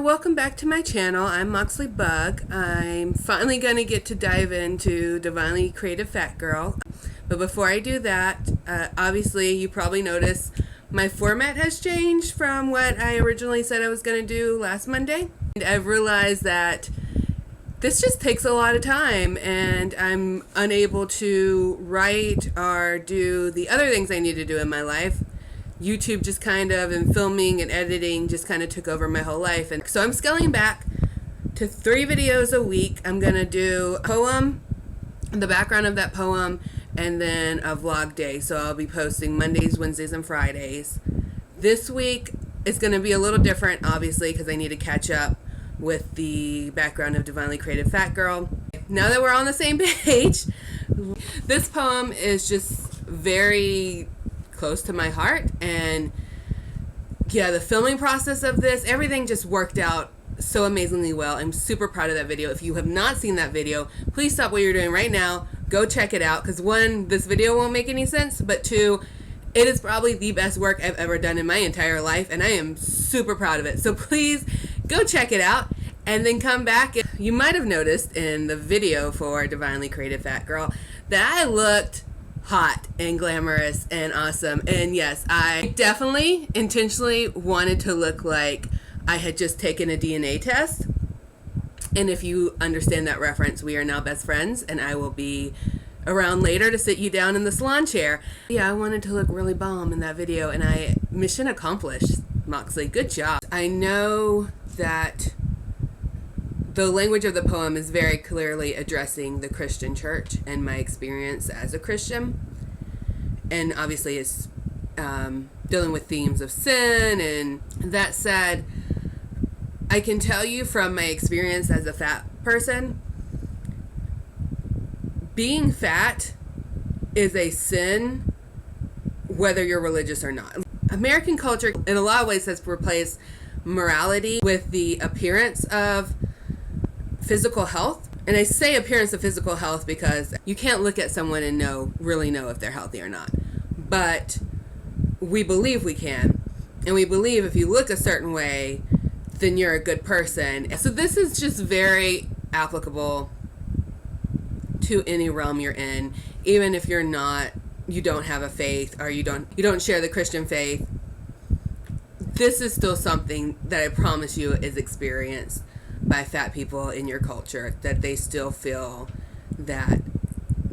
Welcome back to my channel. I'm Moxley Bug. I'm finally going to get to dive into Divinely Creative Fat Girl. But before I do that, obviously you probably noticed my format has changed from what I originally said I was going to do last Monday. And I've realized that this just takes a lot of time and I'm unable to write or do the other things I need to do in my life. YouTube just kind of, and filming and editing just kind of took over my whole life. And so I'm scaling back to 3 videos a week. I'm going to do a poem, the background of that poem, and then a vlog day. So I'll be posting Mondays, Wednesdays, and Fridays. This week it's going to be a little different, obviously, because I need to catch up with the background of Divinely Creative Fat Girl. Now that we're on the same page, this poem is just very close to my heart, and yeah, the filming process of this, everything just worked out so amazingly well. I'm super proud of that video. If you have not seen that video, please stop what you're doing right now, go check it out, because 1, this video won't make any sense, but 2, it is probably the best work I've ever done in my entire life, and I am super proud of it. So please go check it out and then come back. You might have noticed in the video for Divinely Creative Fat Girl that I looked hot and glamorous and awesome, and yes, I definitely intentionally wanted to look like I had just taken a DNA test. And if you understand that reference, we are now best friends, and I will be around later to sit you down in the salon chair. Yeah, I wanted to look really bomb in that video, and mission accomplished, Moxley. Good job. I know that the language of the poem is very clearly addressing the Christian church and my experience as a Christian, and obviously it's dealing with themes of sin. And that said, I can tell you from my experience as a fat person, being fat is a sin whether you're religious or not. American culture in a lot of ways has replaced morality with the appearance of physical health. And I say appearance of physical health because you can't look at someone and really know if they're healthy or not. But we believe we can. And we believe if you look a certain way, then you're a good person. So this is just very applicable to any realm you're in, even if you don't have a faith, or you don't share the Christian faith. This is still something that I promise you is experienced by fat people in your culture, that they still feel that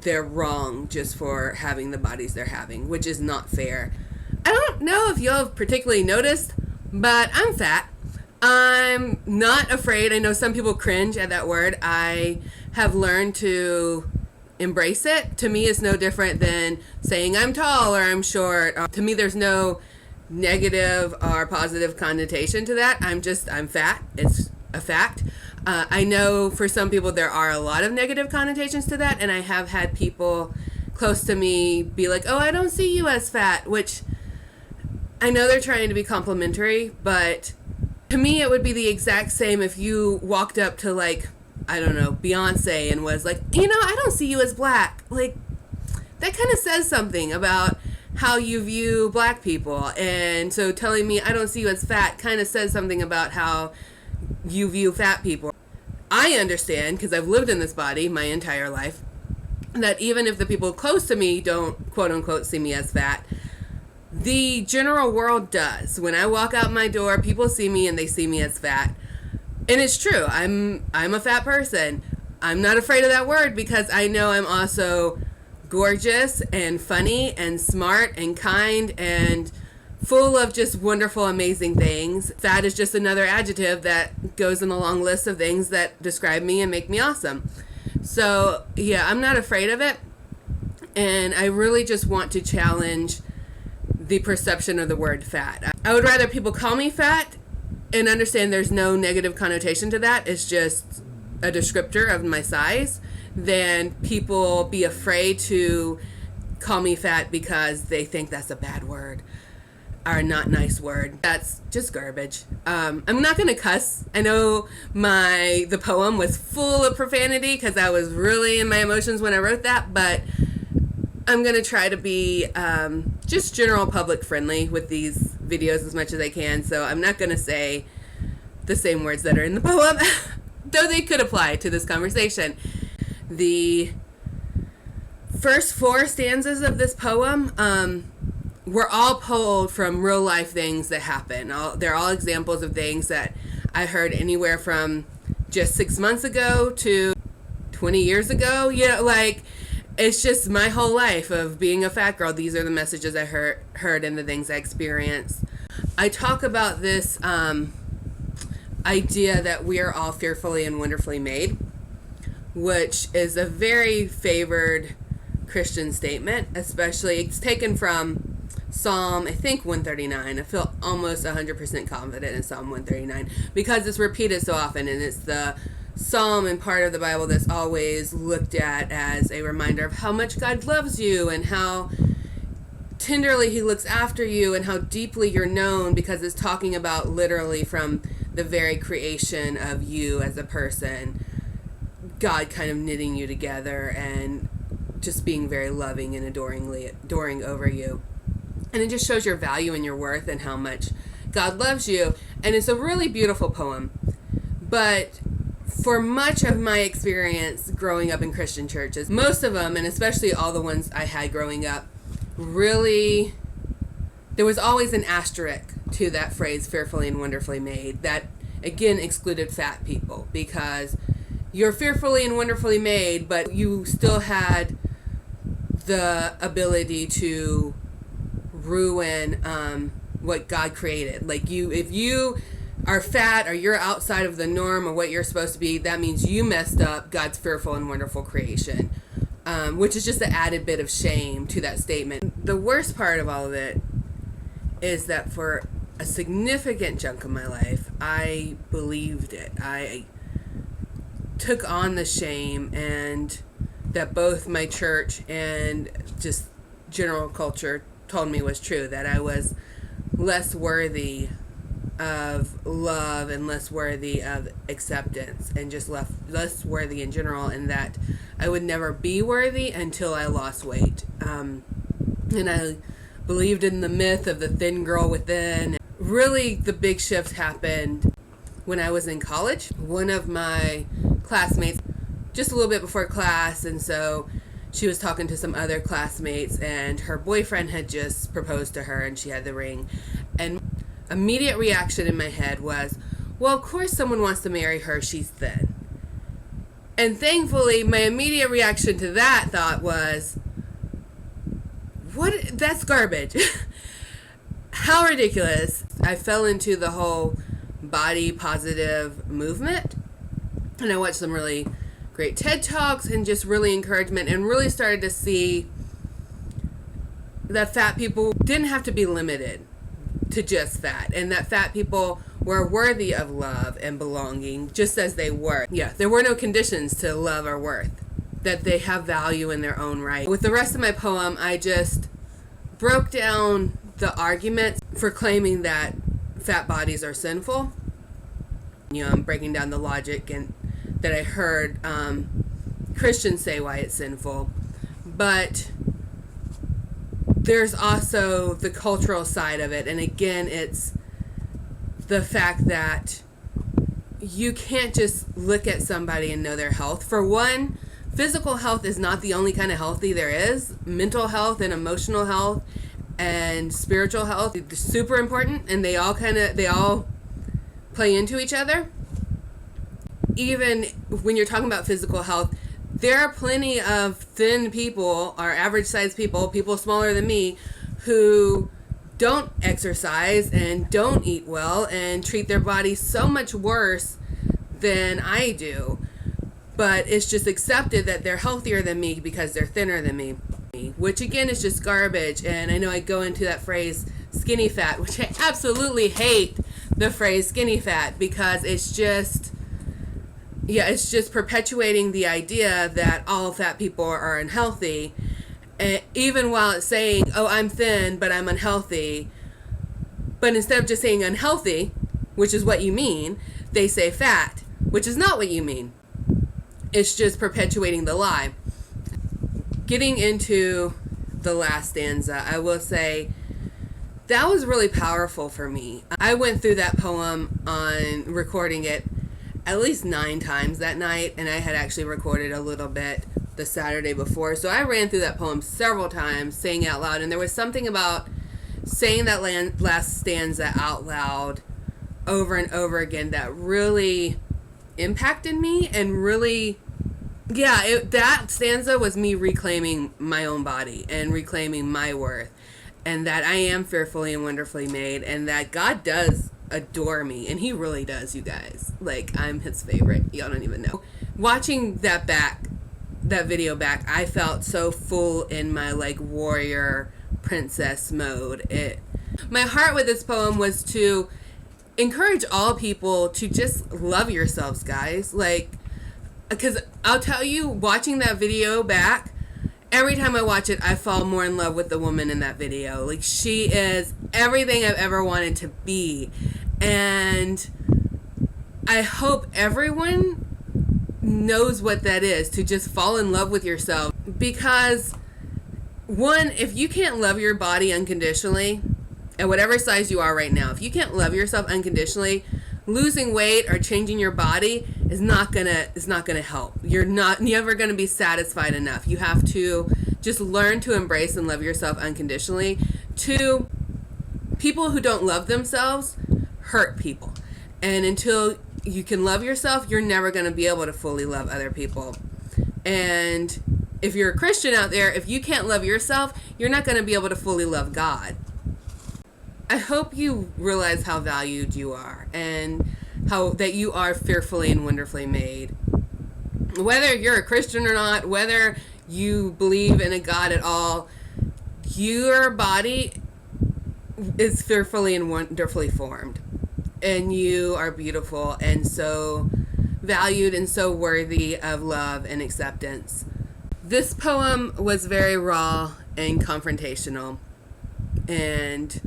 they're wrong just for having the bodies they're having, which is not fair. I don't know if you'll have particularly noticed, but I'm fat. I'm not afraid. I know some people cringe at that word. I have learned to embrace it. To me, it's no different than saying I'm tall or I'm short. To me, there's no negative or positive connotation to that. I'm fat. It's a fact. I know for some people there are a lot of negative connotations to that, and I have had people close to me be like, oh, I don't see you as fat, which I know they're trying to be complimentary, but to me it would be the exact same if you walked up to, like, I don't know, Beyonce and was like, I don't see you as black. Like, that kind of says something about how you view black people, and so telling me I don't see you as fat kind of says something about how you view fat people. I understand, because I've lived in this body my entire life, that even if the people close to me don't quote unquote see me as fat, the general world does. When I walk out my door, people see me and they see me as fat. And it's true. I'm a fat person. I'm not afraid of that word because I know I'm also gorgeous and funny and smart and kind and full of just wonderful, amazing things. Fat is just another adjective that goes in the long list of things that describe me and make me awesome. So yeah, I'm not afraid of it. And I really just want to challenge the perception of the word fat. I would rather people call me fat and understand there's no negative connotation to that. It's just a descriptor of my size, than people be afraid to call me fat because they think that's a bad word or not nice word. That's just garbage. I'm not gonna cuss. I know the poem was full of profanity because I was really in my emotions when I wrote that, but I'm gonna try to be just general public friendly with these videos as much as I can. So I'm not gonna say the same words that are in the poem, though they could apply to this conversation. The first 4 stanzas of this poem were all pulled from real life things that happen. They're all examples of things that I heard anywhere from just 6 months ago to 20 years ago. Like, it's just my whole life of being a fat girl. These are the messages I heard and the things I experienced. I talk about this idea that we are all fearfully and wonderfully made, which is a very favored Christian statement, especially it's taken from Psalm, I think 139. I feel almost 100% confident in Psalm 139 because it's repeated so often, and it's the psalm and part of the Bible that's always looked at as a reminder of how much God loves you and how tenderly he looks after you and how deeply you're known, because it's talking about literally from the very creation of you as a person, God kind of knitting you together and just being very loving and adoring over you. And it just shows your value and your worth and how much God loves you. And it's a really beautiful poem. But for much of my experience growing up in Christian churches, most of them, and especially all the ones I had growing up, really, there was always an asterisk to that phrase, fearfully and wonderfully made, that again excluded fat people, because you're fearfully and wonderfully made, but you still had the ability to ruin what God created. Like, if you are fat or you're outside of the norm or what you're supposed to be, that means you messed up God's fearful and wonderful creation, which is just an added bit of shame to that statement. The worst part of all of it is that for a significant chunk of my life, I believed it. I took on the shame, and that both my church and just general culture told me was true, that I was less worthy of love and less worthy of acceptance and just less worthy in general, and that I would never be worthy until I lost weight. And I believed in the myth of the thin girl within. Really, the big shift happened when I was in college. One of my classmates, just a little bit before class, and so she was talking to some other classmates, and her boyfriend had just proposed to her and she had the ring. And immediate reaction in my head was, well, of course someone wants to marry her, she's thin. And thankfully, my immediate reaction to that thought was, what? That's garbage. How ridiculous. I fell into the whole body positive movement, and I watched some really great TED Talks and just really encouragement, and really started to see that fat people didn't have to be limited to just fat, and that fat people were worthy of love and belonging just as they were. Yeah, there were no conditions to love or worth, that they have value in their own right. With the rest of my poem, I just broke down the arguments for claiming that fat bodies are sinful. I'm breaking down the logic and that I heard Christians say why it's sinful. But there's also the cultural side of it. And again, it's the fact that you can't just look at somebody and know their health. For one, physical health is not the only kind of healthy there is. Mental health and emotional health and spiritual health is super important, and they all play into each other. Even when you're talking about physical health, there are plenty of thin people, or average sized people smaller than me, who don't exercise and don't eat well and treat their body so much worse than I do. But it's just accepted that they're healthier than me because they're thinner than me, which again is just garbage. And I know I go into that phrase skinny fat, which I absolutely hate the phrase skinny fat, because it's just perpetuating the idea that all fat people are unhealthy. And even while it's saying, oh, I'm thin, but I'm unhealthy. But instead of just saying unhealthy, which is what you mean, they say fat, which is not what you mean. It's just perpetuating the lie. Getting into the last stanza, I will say that was really powerful for me. I went through that poem on recording it at least 9 times that night, and I had actually recorded a little bit the Saturday before. So I ran through that poem several times, saying it out loud, and there was something about saying that last stanza out loud over and over again that really impacted me, and really, that stanza was me reclaiming my own body and reclaiming my worth, and that I am fearfully and wonderfully made, and that God does adore me, and he really does, you guys. Like, I'm his favorite. Y'all don't even know. Watching that video back, I felt so full in my like warrior princess mode. My heart with this poem was to encourage all people to just love yourselves, guys. Like, because I'll tell you, watching that video back, every time I watch it, I fall more in love with the woman in that video. Like, she is everything I've ever wanted to be. And I hope everyone knows what that is, to just fall in love with yourself. Because, one, if you can't love your body unconditionally, at whatever size you are right now, if you can't love yourself unconditionally, losing weight or changing your body is not gonna help. You're never gonna be satisfied enough. You have to just learn to embrace and love yourself unconditionally. 2, people who don't love themselves hurt people. And until you can love yourself, you're never gonna be able to fully love other people. And if you're a Christian out there, if you can't love yourself, you're not gonna be able to fully love God. I hope you realize how valued you are, and how that you are fearfully and wonderfully made. Whether you're a Christian or not, whether you believe in a God at all, your body is fearfully and wonderfully formed. And you are beautiful and so valued and so worthy of love and acceptance. This poem was very raw and confrontational, and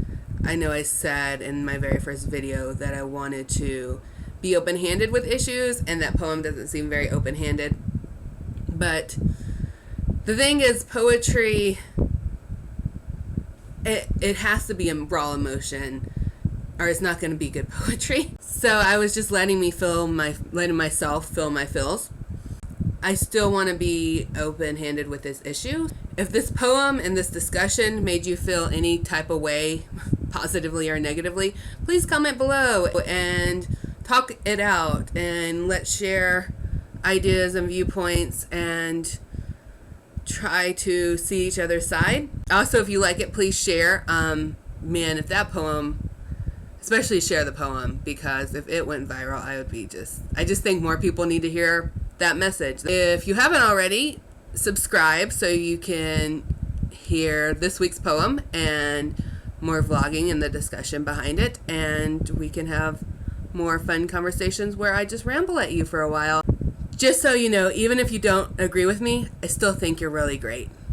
I know I said in my very first video that I wanted to be open-handed with issues, and that poem doesn't seem very open-handed. But the thing is, poetry, it has to be a raw emotion, or it's not going to be good poetry. So I was just letting myself feel my feels. I still want to be open-handed with this issue. If this poem and this discussion made you feel any type of way, positively or negatively, please comment below and talk it out, and let's share ideas and viewpoints and try to see each other's side. Also, if you like it, please share. Man, if that poem, especially share the poem, because if it went viral, I just think more people need to hear that message. If you haven't already, subscribe so you can hear this week's poem and more vlogging and the discussion behind it, and we can have more fun conversations where I just ramble at you for a while. Just so you know, even if you don't agree with me, I still think you're really great.